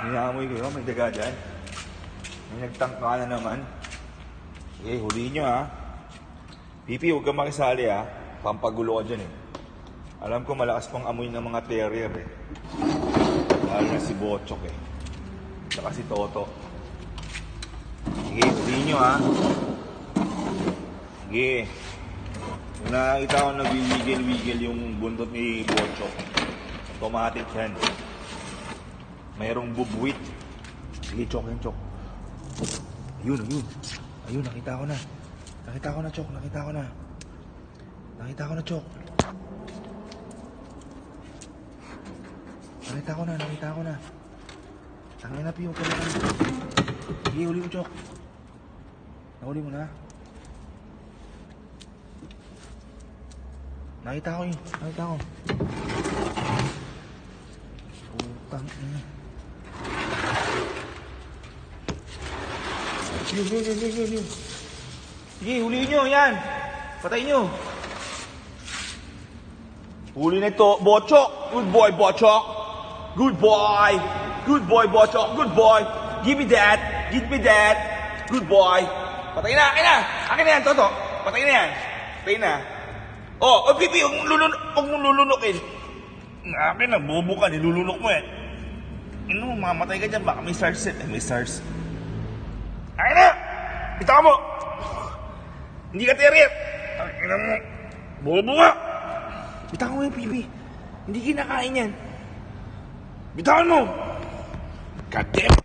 Hinamoy ko yun, may daga dyan. May nagtangka na naman. Okay, huliin nyo ha. Pipi, huwag kang makisali ha. Pampagulo ka dyan eh. Alam ko malakas pang amoy ng mga terrier eh. Lalo na si Bochok eh. Saka si Toto. Sige, huliin nyo ha. Sige. Kung nakakita ko nag-wiggle-wiggle yung bundot ni Bochok, automatic yan. Mayroong bubwit. Sige, Chok yan, Chok. Ayun, ayun. Ayun, nakita ko na. Nakita ko na, Chok. Nakita ko na. Nakita ko na, Chok. Nakita ko na, nakita ko na. Tangin na, Piyo. Sige, huli mo, Chok. Nahuli mo na. Nakita ko yun. Nakita ko. Putang ina. Sige. Sige, huliin nyo. Yan. Patayin nyo. Huli na ito. Bochok. Good boy, Bochok. Good boy. Good boy, Bochok. Good boy. Give me that. Give me that. Good boy. Patayin na. Akin na. Akin na yan, Toto. Patayin na yan. Patayin na. Oh, Pipi, huwag mong lulunukin. Akin na, bobo ka, nilulunok mo eh. Ano, mamatay ka dyan, baka may SARS eh. May SARS. Akin na! Bitaw mo! Hindi ka terrier! Akin na mo! Bobo ka! Bitaw mo yung Pipi. Hindi kinakain yan. Bitawan mo! God damn!